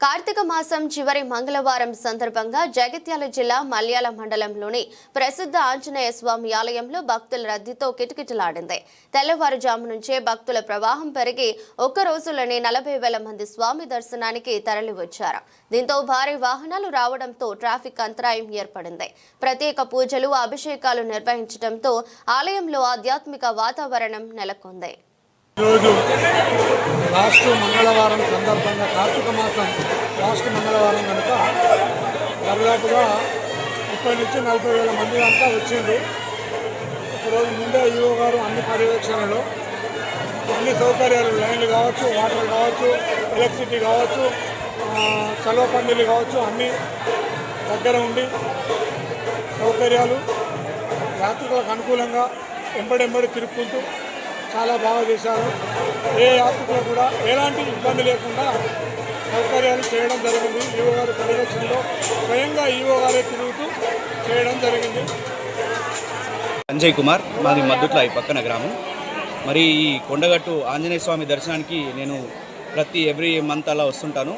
కార్తీక మాసం చివరి మంగళవారం సందర్భంగా జగిత్యాల జిల్లా మల్యాల మండలంలోని ప్రసిద్ధ ఆంజనేయ స్వామి ఆలయంలో భక్తుల రద్దీతో కిటకిటలాడింది. తెల్లవారుజాము నుంచే భక్తుల ప్రవాహం పెరిగి ఒక్క రోజులోనే 40,000 మంది స్వామి దర్శనానికి తరలివచ్చారు. దీంతో భారీ వాహనాలు రావడంతో ట్రాఫిక్ అంతరాయం ఏర్పడింది. ప్రత్యేక పూజలు, అభిషేకాలు నిర్వహించడంతో ఆలయంలో ఆధ్యాత్మిక వాతావరణం నెలకొంది. ఈరోజు లాస్ట్ మంగళవారం సందర్భంగా కార్తీక మాసం లాస్ట్ మంగళవారం కనుక దాదాపుగా 30 నుంచి 40,000 మంది అంతా వచ్చింది. ఒకరోజు ముందే ఈవో గారు అన్ని పర్యవేక్షణలో అన్ని సౌకర్యాలు, లైన్లు కావచ్చు, వాటర్ కావచ్చు, ఎలక్ట్రిసిటీ కావచ్చు, చలువ పందిళ్ళు కావచ్చు, అన్నీ దగ్గర ఉండి సౌకర్యాలు యాత్రికులకు అనుకూలంగా ఎంబడెంబడి తిరుక్కుంటూ చాలా బాగా చేశారు. ఏ యాత్రికులు కూడా ఎలాంటి ఇబ్బంది లేకుండా సౌకర్యాలు చేయడం జరిగింది. ఈవో గారి పర్యవేక్షణలో స్వయంగా ఈవో గారే తిరుగుతూ చేయడం జరిగింది. సంజయ్ కుమార్, మాది మద్దుట్ల ఈ పక్కన గ్రామం. మరి ఈ కొండగట్టు ఆంజనేయ స్వామి దర్శనానికి నేను ఎవ్రీ మంత్ అలా వస్తుంటాను.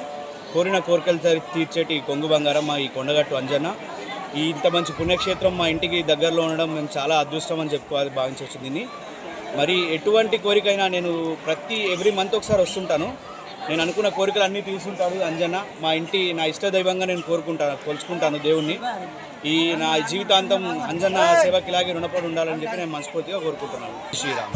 కోరిన కోరికలు తీర్చేటి కొంగు బంగారం మా ఈ కొండగట్టు అంజన్న. ఇంత మంచి పుణ్యక్షేత్రం మా ఇంటికి దగ్గరలో ఉండడం మేము చాలా అదృష్టం అని భావించవచ్చు దీన్ని. మరి ఎటువంటి కోరికైనా నేను ఎవ్రీ మంత్ ఒకసారి వస్తుంటాను. నేను అనుకున్న కోరికలు అన్నీ తీసుకుంటాను అంజన్న. నా ఇష్ట దైవంగా నేను కొలుచుకుంటాను దేవుణ్ణి. నా జీవితాంతం అంజన్న సేవకి ఇలాగే రుణపడి ఉండాలని చెప్పి నేను మనస్ఫూర్తిగా కోరుకుంటున్నాను. శ్రీరామ్.